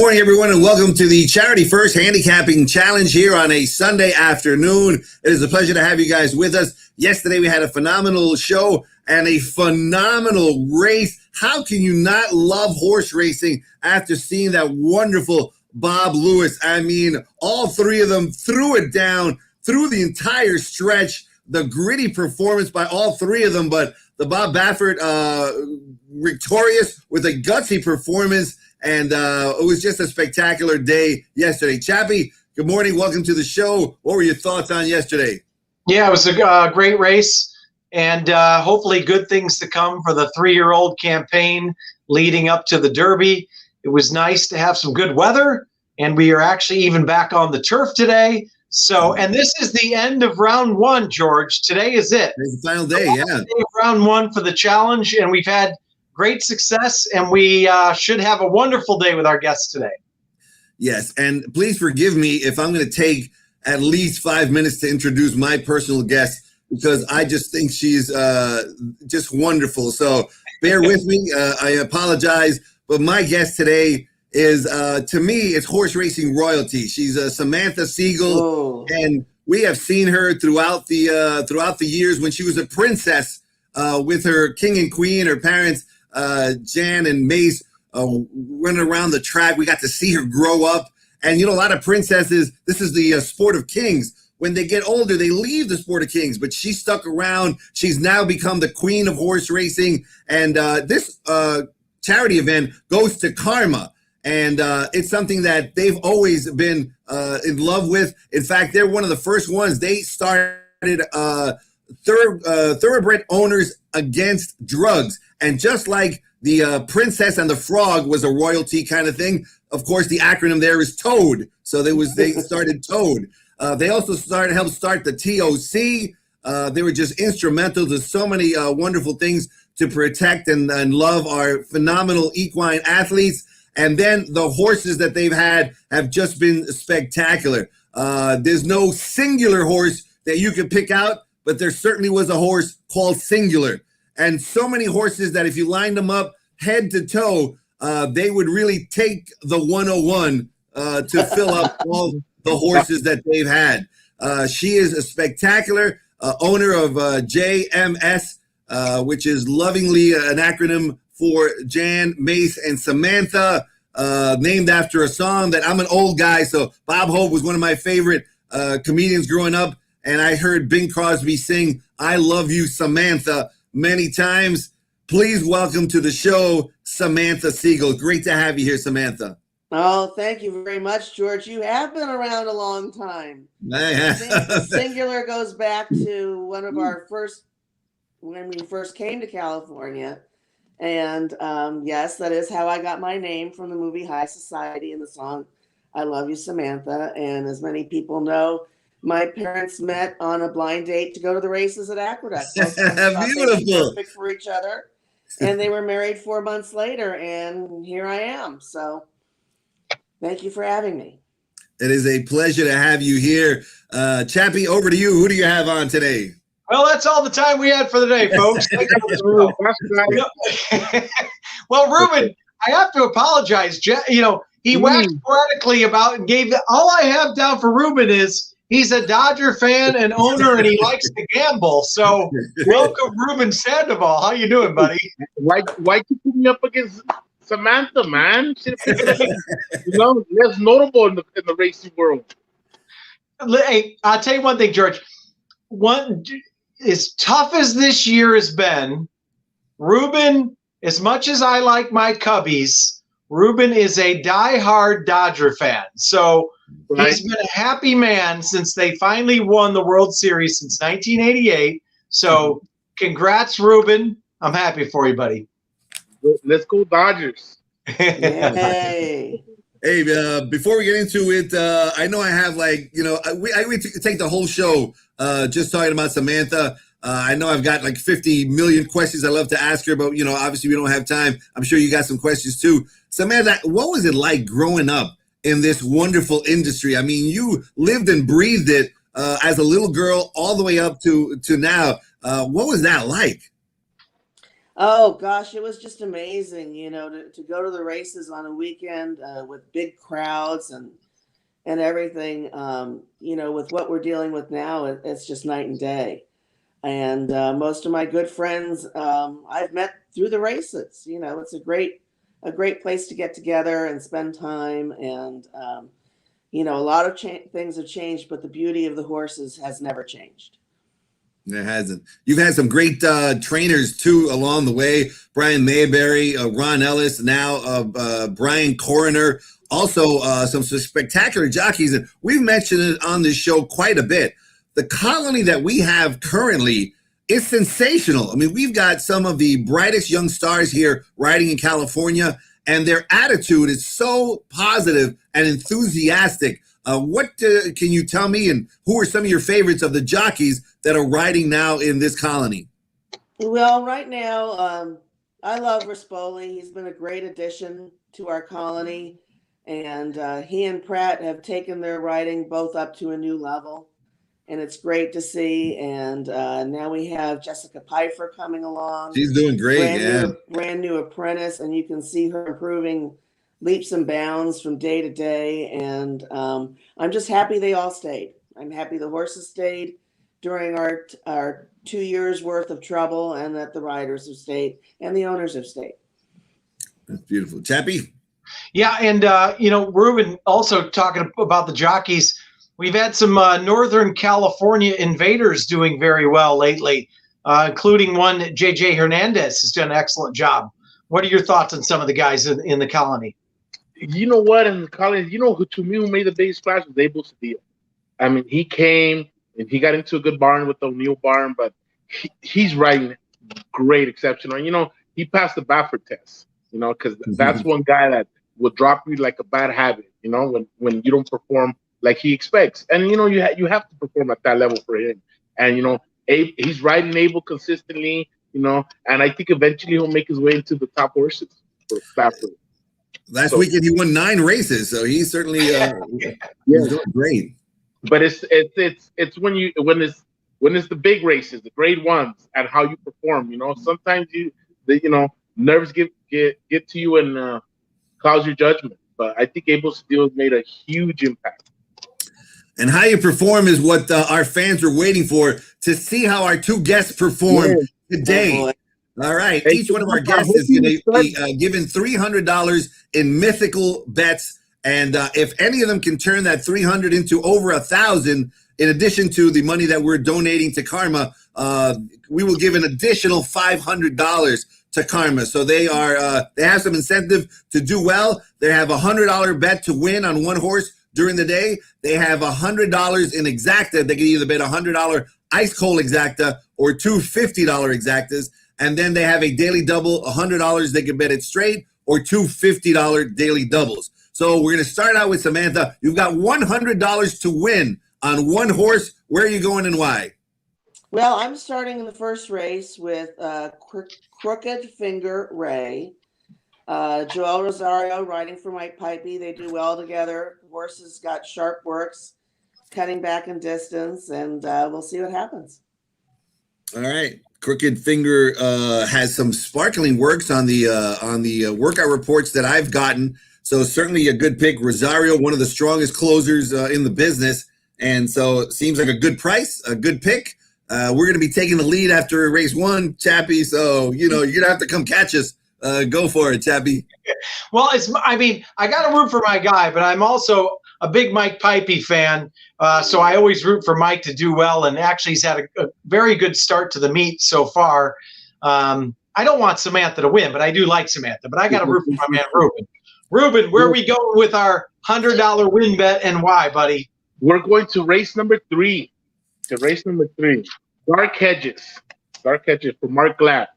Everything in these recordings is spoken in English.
morning, everyone, and welcome to the Charity First Handicapping Challenge here on a Sunday afternoon. It is a pleasure to have you guys with us. Yesterday, we had a phenomenal show and a phenomenal race. How can you not love horse racing after seeing that wonderful Bob Lewis? I mean, all three of them threw it down through the entire stretch. The gritty performance by all three of them, but the Bob Baffert victorious with a gutsy performance. And it was just a spectacular day yesterday. Chappie, good morning. Welcome to the show. What were your thoughts on yesterday? Yeah, it was a great race, and hopefully good things to come for the three-year-old campaign leading up to the Derby. It was nice to have some good weather, and we are actually even back on the turf today. So, and this is the end of round one, George. Today is it. It's the final day, yeah. Day of round one for the challenge, and we've had great success, and we should have a wonderful day with our guests today. Yes, and please forgive me if I'm going to take at least 5 minutes to introduce my personal guest, because I just think she's just wonderful. So bear with me. I apologize, but my guest today is, to me, it's horse racing royalty. She's Samantha Siegel, and we have seen her throughout the years when she was a princess with her king and queen, her parents, Jan and Mace, running around the track. We got to see her grow up. And, you know, a lot of princesses, this is the sport of kings. When they get older, they leave the sport of kings, but she stuck around. She's now become the queen of horse racing. And this charity event goes to Karma. And it's something that they've always been in love with. In fact, they're one of the first ones. They started thoroughbred owners against drugs. And just like the Princess and the Frog was a royalty kind of thing, of course, the acronym there is TOAD. So they started TOAD. They also helped start the TOC. They were just instrumental to so many wonderful things to protect and love our phenomenal equine athletes. And then the horses that they've had have just been spectacular. There's no singular horse that you could pick out, but there certainly was a horse called Singular. And so many horses that if you lined them up head to toe, they would really take the 101 to fill up all the horses that they've had. She is a spectacular owner of JMS, which is lovingly an acronym for Jan, Mace, and Samantha, named after a song that I'm an old guy. So Bob Hope was one of my favorite comedians growing up. And I heard Bing Crosby sing, "I Love You, Samantha," many times. Please welcome to the show, Samantha Siegel. Great to have you here, Samantha. Oh, thank you very much, George. You have been around a long time. I think Singular goes back to one of our first, when we first came to California. And yes, that is how I got my name, from the movie High Society and the song "I Love You, Samantha." And as many people know, my parents met on a blind date to go to the races at Aqueduct. Beautiful. Perfect for each other. And they were married 4 months later, and here I am. So thank you for having me. It is a pleasure to have you here. Chappie, over to you. Who do you have on today? Well, that's all the time we had for the day, folks. Well, Ruben, I have to apologize. You know, he waxed poetically about and gave all I have down for Ruben is he's a Dodger fan and owner, and he likes to gamble. So, welcome, Ruben Sandoval. How you doing, buddy? Why keep me up against Samantha, man? Less notable in the racing world. Hey, I'll tell you one thing, George. As tough as this year has been, Ruben, as much as I like my Cubbies, Ruben is a diehard Dodger fan. So he's been a happy man since they finally won the World Series since 1988. So congrats, Ruben. I'm happy for you, buddy. Let's go Dodgers. Yay. Hey, before we get into it, I know I have I take the whole show just talking about Samantha. I know I've got like 50 million questions I love to ask her, but, obviously we don't have time. I'm sure you got some questions too. Samantha, what was it like growing up in this wonderful industry? I mean, you lived and breathed it as a little girl all the way up to now. What was that like? Oh gosh, it was just amazing, to go to the races on a weekend with big crowds and everything. With what we're dealing with now, it's just night and day. And most of my good friends I've met through the races. It's a great place to get together and spend time. And a lot of things have changed, but the beauty of the horses has never changed. It hasn't. You've had some great trainers too along the way. Brian Mayberry, Ron Ellis, now Brian Coroner. Also, some spectacular jockeys, and we've mentioned it on this show quite a bit. The colony that we have currently is sensational. I mean, we've got some of the brightest young stars here riding in California, and their attitude is so positive and enthusiastic. What can you tell me, and who are some of your favorites of the jockeys that are riding now in this colony? Well, right now, I love Rispoli. He's been a great addition to our colony, and he and Pratt have taken their riding both up to a new level, and it's great to see. And now we have Jessica Pfeiffer coming along. She's doing great, brand new apprentice, and you can see her improving leaps and bounds from day to day. And I'm just happy they all stayed. I'm happy the horses stayed during our 2 years worth of trouble, and that the riders have stayed and the owners have stayed. That's beautiful. Chappie? Yeah, and Ruben, also talking about the jockeys, we've had some Northern California invaders doing very well lately, including one, JJ Hernandez, has done an excellent job. What are your thoughts on some of the guys in the colony? You know what? In the colony, who to me who made the biggest splash was Abel Cedillo. I mean, he came and he got into a good barn with the O'Neill barn, but he's riding great, exceptional. And, he passed the Baffert test, because that's one guy that will drop you like a bad habit, when you don't perform like he expects. And, you have to perform at that level for him. And, he's riding Abel consistently, and I think eventually he'll make his way into the top horses for Baffert. Last weekend he won 9 races, so he's certainly he's doing great. But it's when it's the big races, the grade ones, and how you perform. Sometimes nerves get to you and cause your judgment. But I think Abel Cedillo made a huge impact. And how you perform is what our fans are waiting for, to see how our 2 guests perform today. All right. Each one of our guests is going to be given $300 in mythical bets. And if any of them can turn that 300 into over 1,000, in addition to the money that we're donating to Karma, we will give an additional $500 to Karma. So they have some incentive to do well. They have a $100 bet to win on one horse during the day. They have $100 in exacta. They can either bet $100 ice cold exacta or 2 $50 exactas. And then they have a daily double, $100 they can bet it straight, or 2 $50 daily doubles. So we're going to start out with Samantha. You've got $100 to win on one horse. Where are you going and why? Well, I'm starting in the first race with Crooked Finger Ray. Joel Rosario riding for Mike Pipey. They do well together. The horses got sharp works, cutting back in distance, and we'll see what happens. All right. Crooked Finger has some sparkling works on the workout reports that I've gotten. So certainly a good pick. Rosario, one of the strongest closers in the business. And so it seems like a good price, a good pick. We're going to be taking the lead after race 1, Chappie. So, you're going to have to come catch us. Go for it, Chappie. Well, I got to root for my guy, but I'm also a big Mike Pipey fan. So I always root for Mike to do well. And actually, he's had a very good start to the meet so far. I don't want Samantha to win, but I do like Samantha. But I got to root for my man, Ruben. Ruben, where are we going with our $100 win bet and why, buddy? We're going to race number 3. Dark Hedges for Mark Glad.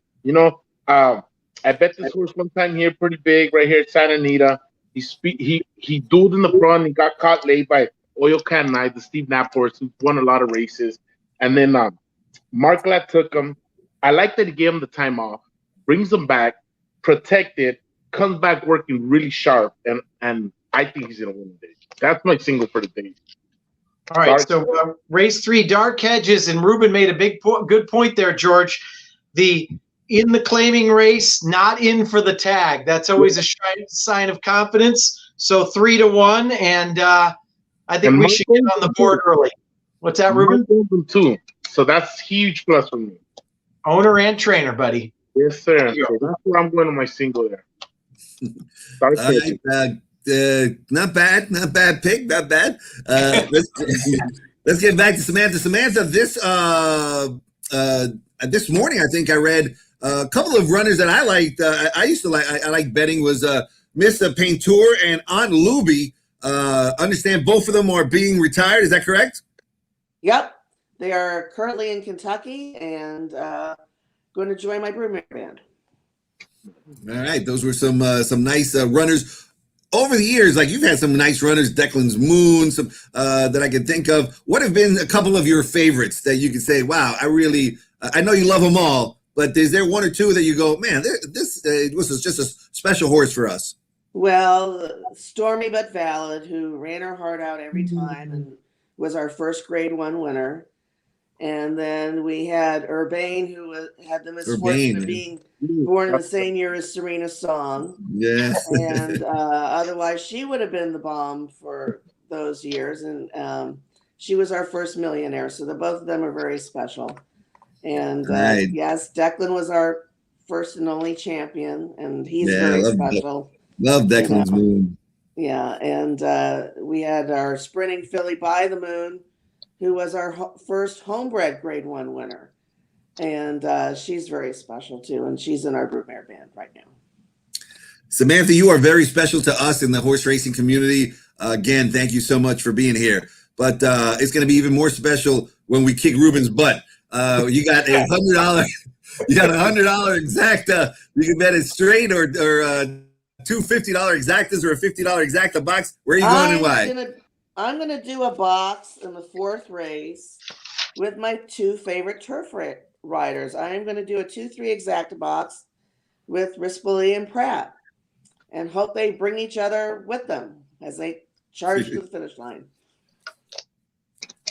I bet this horse one time here, pretty big, right here at Santa Anita. He dueled in the front. He got caught late by Oil Can Knight, the Steve Knapp horse, who won a lot of races. And then Mark Glad took him. I like that he gave him the time off, brings him back, protected, comes back working really sharp, and I think he's going to win the day. That's my single for the day. All right, so race 3, Dark Hedges, and Ruben made a good point there, George. The in the claiming race, not in for the tag. That's always a sign of confidence. So 3-1, and I think we should get on the board early. What's that, Ruben? Too. So that's huge plus for me. Owner and trainer, buddy. Yes, sir. So that's where I'm going to my single there. Not bad pick, not bad. Let's get back to Samantha. Samantha, this morning I think I read a couple of runners that I liked. I used to like. I like betting was Miss Paintour and Aunt Luby. Understand both of them are being retired. Is that correct? Yep, they are currently in Kentucky and going to join my broodmare band. All right, those were some nice runners over the years. Like you've had some nice runners, Declan's Moon, some that I can think of. What have been a couple of your favorites that you can say, wow, I know you love them all, but is there one or two that you go, man, this was just a special horse for us? Well, Stormy But Valid, who ran her heart out every time and was our first Grade 1 winner. And then we had Urbane, who had the misfortune of being born in the same year as Serena Song. Yes. And otherwise, she would have been the bomb for those years. And she was our first millionaire. So both of them are very special. And yes, Declan was our first and only champion. And he's very special. Love Declan's Moon. Yeah. And we had our sprinting filly By the Moon, who was our first homebred Grade 1 winner. And she's very special, too. And she's in our broodmare band right now. Samantha, you are very special to us in the horse racing community. Again, thank you so much for being here. But it's going to be even more special when we kick Ruben's butt. You got a $100. You got $100 exacta. You can bet it straight or two $50 exactas or a $50 exacta box. Where are you going and why? I'm going to do a box in the 4th race with my 2 favorite turf riders. I'm going to do a 2-3 exacta box with Rispoli and Pratt and hope they bring each other with them as they charge to the finish line.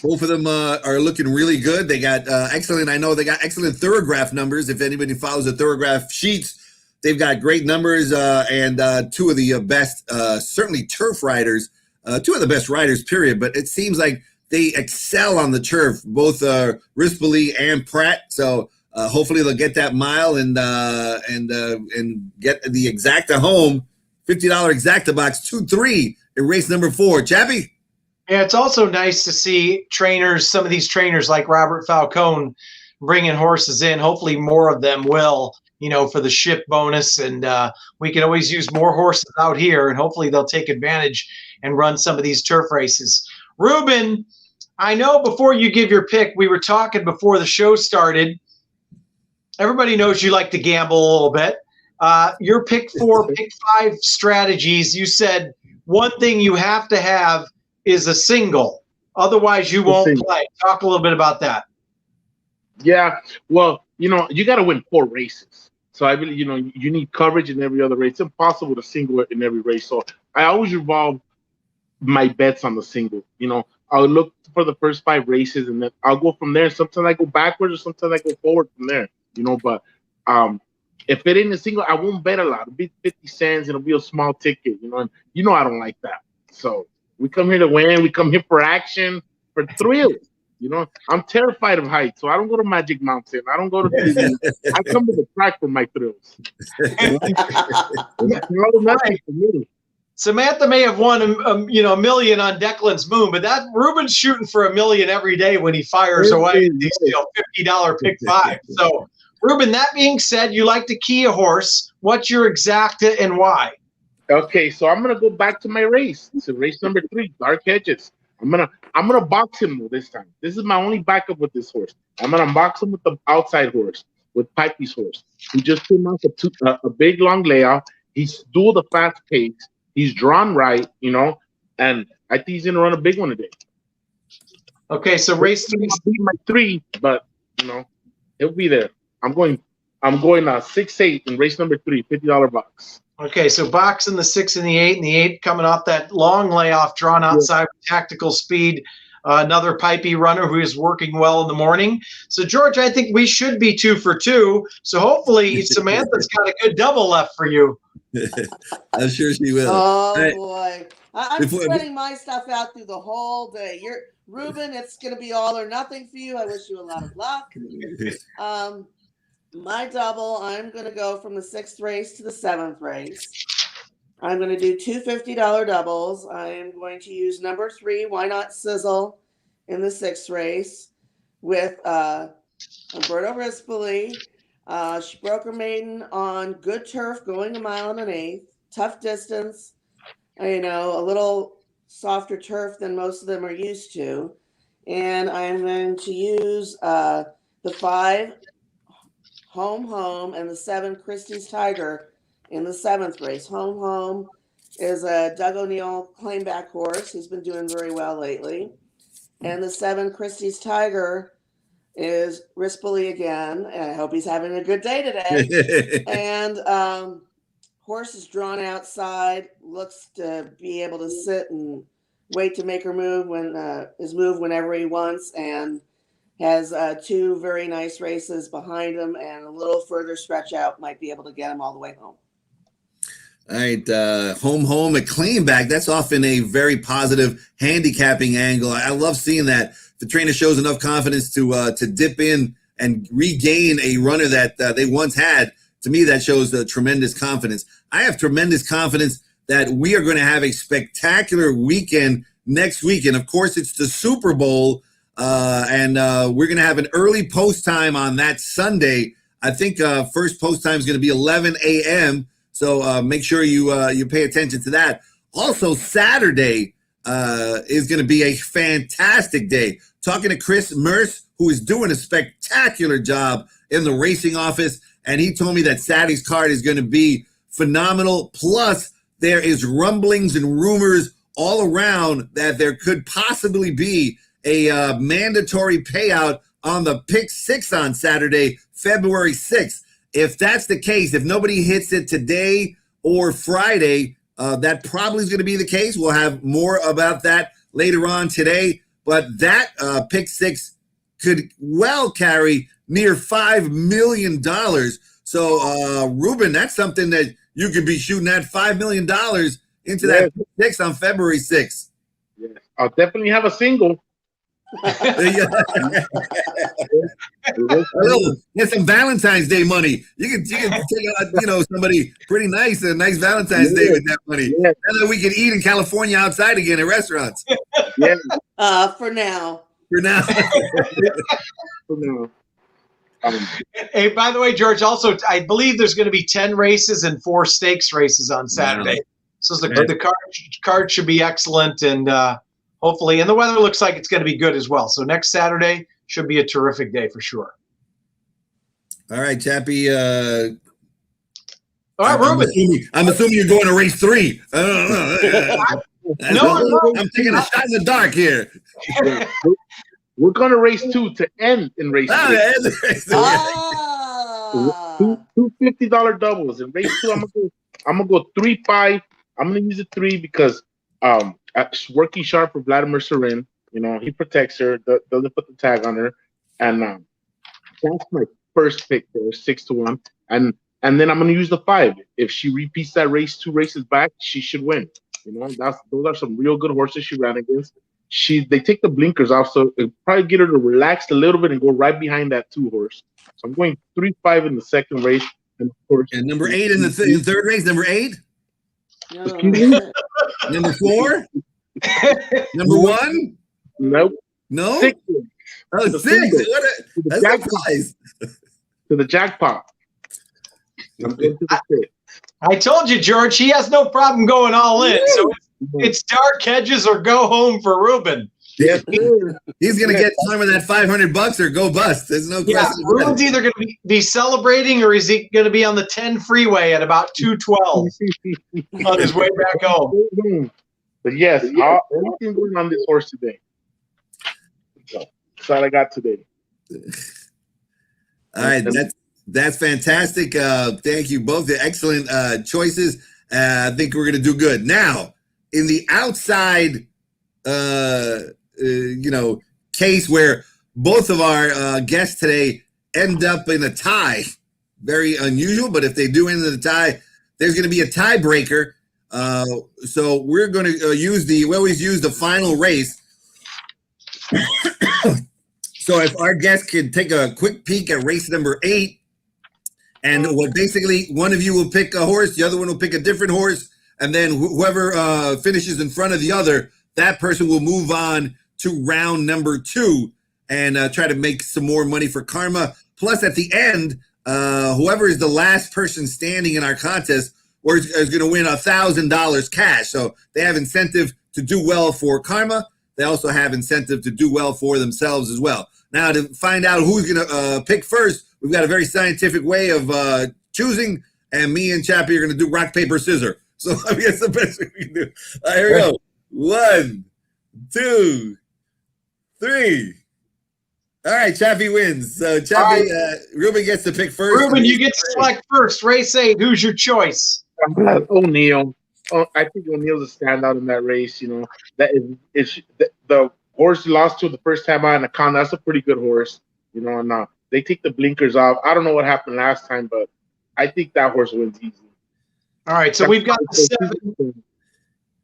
Both of them are looking really good. They got excellent. I know they got excellent thoroughgraph numbers. If anybody follows the thoroughgraph sheets, they've got great numbers and 2 of the best, certainly turf riders. 2 of the best riders, period. But it seems like they excel on the turf, both Rispoli and Pratt. So hopefully they'll get that mile and get the exacta home, $50 exacta box, 2-3 in race number 4. Chappie? Yeah, it's also nice to see trainers, some of these trainers like Robert Falcone, bringing horses in. Hopefully more of them will, for the ship bonus. And we can always use more horses out here, and hopefully they'll take advantage and run some of these turf races. Ruben, I know before you give your pick, we were talking before the show started. Everybody knows you like to gamble a little bit. Your pick 4, pick 5 strategies, you said one thing you have to have is a single. Otherwise, you won't play. Talk a little bit about that. Yeah, well, you got to win 4 races. So I really, you need coverage in every other race. It's impossible to single it in every race. So I always revolve my bets on the single. I'll look for the first 5 races, and then I'll go from there. Sometimes I go backwards, or sometimes I go forward from there. But if it ain't a single, I won't bet a lot. It'll be 50 cents. It'll be a small ticket. And I don't like that. So we come here to win. We come here for action, for thrills. I'm terrified of heights, so I don't go to Magic Mountain. I don't go to Disney. I come to the track for my thrills. Samantha may have won a million on Declan's Moon, but that Ruben's shooting for $1 million every day when he fires away these $50 pick 5. So, Ruben, that being said, you like to key a horse. What's your exacta and why? Okay, so I'm gonna go back to my race. So race number 3, Dark Hedges. I'm gonna box him this time. This is my only backup with this horse. I'm gonna box him with the outside horse, with Pikey's horse. He just came off a big long layoff. He's dual the fast pace. He's drawn right, and I think he's gonna run a big one today. Okay, so race 3 be my 3, but he'll be there. I'm going 6-8 in race number 3, $50 box. Okay, so boxing the 6 and the 8, and the 8 coming off that long layoff, drawn outside with tactical speed. another pipey runner who is working well in the morning. So, George, I think we should be 2 for 2. So hopefully Samantha's got a good double left for you. I'm sure she will. Oh, boy. I'm spreading my stuff out through the whole day. Ruben, it's going to be all or nothing for you. I wish you a lot of luck. My double, I'm going to go from the 6th race to the 7th race. I'm going to do two $50 doubles. I am going to use number 3, Why Not Sizzle, in the 6th race with Umberto Rispoli. She broke her maiden on good turf, going 1 1/8. Tough distance, a little softer turf than most of them are used to. And I'm going to use the 5, Home, and the 7, Christie's Tiger, in the 7th race. Home is a Doug O'Neill claimback horse. He's been doing very well lately. And the 7, Christie's Tiger, is Rispoli again. I hope he's having a good day today. And horse is drawn outside, looks to be able to sit and wait to make her move his move whenever he wants, and has 2 very nice races behind him, and a little further stretch out might be able to get him all the way home. All right, home at claimback. That's often a very positive handicapping angle. I love seeing that. The trainer shows enough confidence to dip in and regain a runner that they once had. To me, that shows tremendous confidence. I have tremendous confidence that we are going to have a spectacular weekend next weekend. Of course, it's the Super Bowl, and we're going to have an early post time on that Sunday. I think first post time is going to be 11 a.m., so make sure you pay attention to that. Also, Saturday is going to be a fantastic day. Talking to Chris Merce, who is doing a spectacular job in the racing office, and he told me that Saturday's card is going to be phenomenal. Plus, there is rumblings and rumors all around that there could possibly be a mandatory payout on the Pick 6 on Saturday, February 6th. If that's the case, if nobody hits it today or Friday, that probably is going to be the case. We'll have more about that later on today. But that Pick 6 could well carry near $5 million. So, Ruben, that's something that you could be shooting at $5 million into that Pick 6 on February 6th. Yeah. I'll definitely have a single. Get some Valentine's Day money. You can take out, somebody pretty nice, a nice Valentine's Day with that money. Yeah. And then we can eat in California outside again at restaurants. Yeah. For now. For now. For now. Hey, by the way, George, also, I believe there's going to be 10 races and 4 stakes races on Saturday. Wow. So the card should be excellent, and hopefully, and the weather looks like it's going to be good as well. So next Saturday should be a terrific day for sure. All right, Chappie. All right, Ruben. I'm assuming you're going to race 3. I don't know. I'm taking a shot in the dark here. We're going to race 2 to end in race 3. Two $50 doubles. In race 2, I'm gonna go 3-5. I'm going to use a 3 because working sharp for Vladimir Serin. He protects her, doesn't put the tag on her. And that's my first pick there, 6-1. And then I'm going to use the 5. If she repeats that race 2 races back, she should win. Those are some real good horses she ran against. They take the blinkers off, so it'll probably get her to relax a little bit and go right behind that 2 horse. So I'm going 3-5 in the second race. And of course, and number 8 in the third race, number 8? No. Number 4? Number 1? Nope. No? 6. Oh, 6. That's a prize. To the jackpot. I'm going to the 6. I told you, George, he has no problem going all in. So it's dark hedges or go home for Ruben. Yeah, he's going to get some of that $500 or go bust. There's no question. Ruben's either going to be celebrating or is he going to be on the 10 freeway at about 2:12 on his way back home. But yes, everything's going on this horse today. So that's all I got today. All right, that's fantastic. Thank you both. Excellent choices. I think we're going to do good. Now, in the outside case where both of our guests today end up in a tie. Very unusual, but if they do end in a tie, there's going to be a tiebreaker. So we're going to we always use the final race. So if our guests can take a quick peek at race number 8, and basically one of you will pick a horse, the other one will pick a different horse, and then whoever finishes in front of the other, that person will move on to round number 2 and try to make some more money for Karma. Plus, at the end, whoever is the last person standing in our contest is going to win $1,000 cash. So they have incentive to do well for Karma. They also have incentive to do well for themselves as well. Now, to find out who's going to pick first, we've got a very scientific way of choosing, and me and Chappie are going to do rock, paper, scissors. So I mean, that's the best we can do. All right, here we go. 1, 2, 3. All right, Chappie wins. So Chappie, Ruben gets to pick first. Ruben, you get to select first. Race 8. Who's your choice? O'Neill. I think O'Neill's a standout in that race. That is the horse lost to the first time out in the count. That's a pretty good horse. And they take the blinkers off. I don't know what happened last time, but I think that horse wins easy. All right, so we've got the 7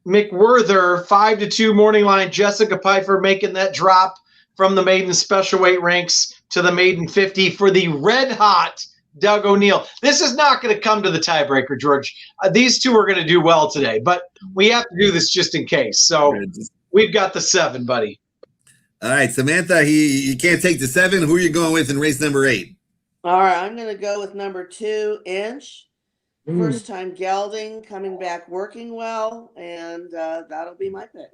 McWhirter 5-2 morning line. Jessica Pfeiffer making that drop from the maiden special weight ranks to the maiden 50 for the red hot Doug O'Neill. This is not going to come to the tiebreaker, George. These two are going to do well today, but we have to do this just in case. So we've got the 7, buddy. All right, Samantha, you can't take the 7. Who are you going with in race number 8? All right, I'm going to go with number 2, Inch. First time gelding, coming back working well, and that'll be my pick.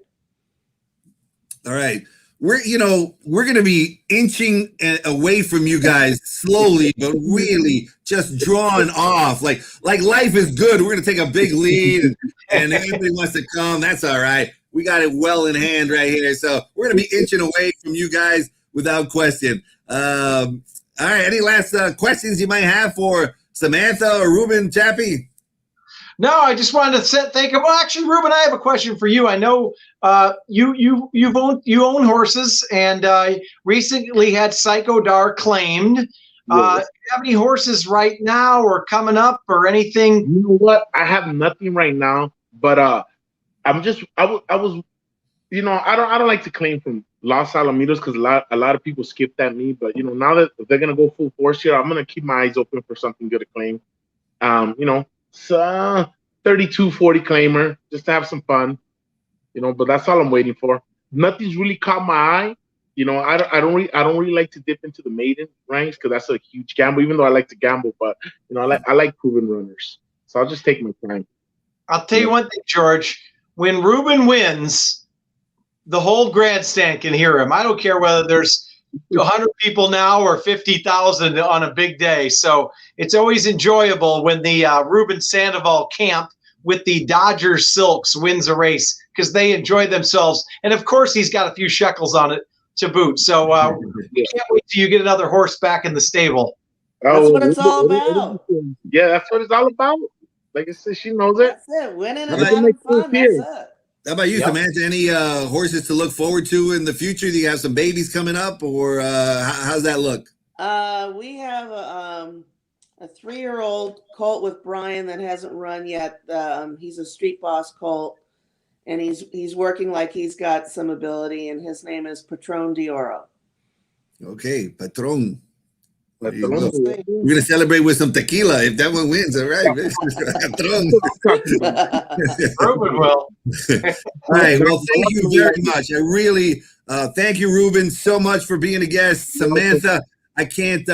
All right. We're going to be inching away from you guys slowly, but really just drawn off. Like life is good. We're going to take a big lead, and everybody wants to come. That's all right. We got it well in hand right here. So we're going to be inching away from you guys without question. All right. Any last questions you might have for Samantha or Ruben, Chappie? No, I just wanted to thank him. Well, actually, Ruben, I have a question for you. I know you own horses, and recently had Psycho Dar claimed. Yes. Do you have any horses right now, or coming up, or anything? You know what? I have nothing right now, but I was, I don't like to claim from Los Alamitos because a lot of people skipped at me. But now that they're gonna go full force here, I'm gonna keep my eyes open for something good to claim. So 3240 claimer, just to have some fun, but that's all I'm waiting for. Nothing's really caught my eye. I don't really like to dip into the maiden ranks because that's a huge gamble, even though I like to gamble, but I like proven runners. So I'll just take my time. I'll tell you one thing, George. When Ruben wins, the whole grandstand can hear him. I don't care whether there's 100 people now or 50,000 on a big day. So it's always enjoyable when the Ruben Sandoval camp with the Dodgers Silks wins a race because they enjoy themselves. And, of course, he's got a few shekels on it to boot. So we can't wait till you get another horse back in the stable. That's what it's all about. Yeah, that's what it's all about. Like I said, she knows it. That's it. Winning and having fun. That's it. How about you, Samantha? Any horses to look forward to in the future? Do you have some babies coming up, or how's that look? We have a 3-year-old colt with Brian that hasn't run yet. He's a street boss colt, and he's working like he's got some ability, and his name is Patron D'Oro. Okay, Patron. We're going to celebrate with some tequila if that one wins. All right. Ruben will. All right. Well, thank you very much. I really thank you, Ruben, so much for being a guest. Samantha, I can't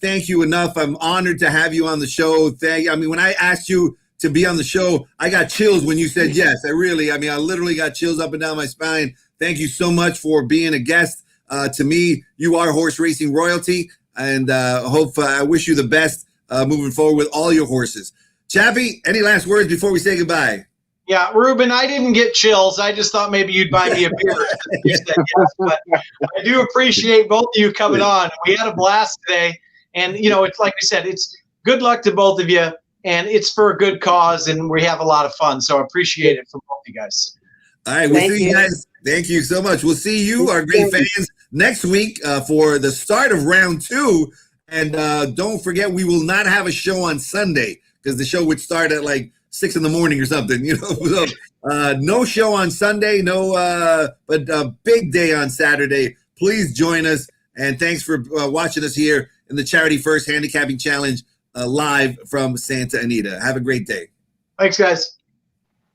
thank you enough. I'm honored to have you on the show. When I asked you to be on the show, I got chills when you said yes. I literally got chills up and down my spine. Thank you so much for being a guest. To me, you are horse racing royalty. And I wish you the best moving forward with all your horses. Chappie, any last words before we say goodbye? Yeah, Ruben, I didn't get chills. I just thought maybe you'd buy me a beer. You said yes, but I do appreciate both of you coming on. We had a blast today. And, it's like we said, it's good luck to both of you. And it's for a good cause, and we have a lot of fun. So I appreciate it from both of you guys. All right, we'll Thank see you you. guys. Thank you so much. We'll see you, our great fans, next week for the start of round 2. And don't forget, we will not have a show on Sunday because the show would start at like 6 in the morning or something. So, no show on Sunday. But a big day on Saturday. Please join us. And thanks for watching us here in the Charity First Handicapping Challenge live from Santa Anita. Have a great day. Thanks, guys.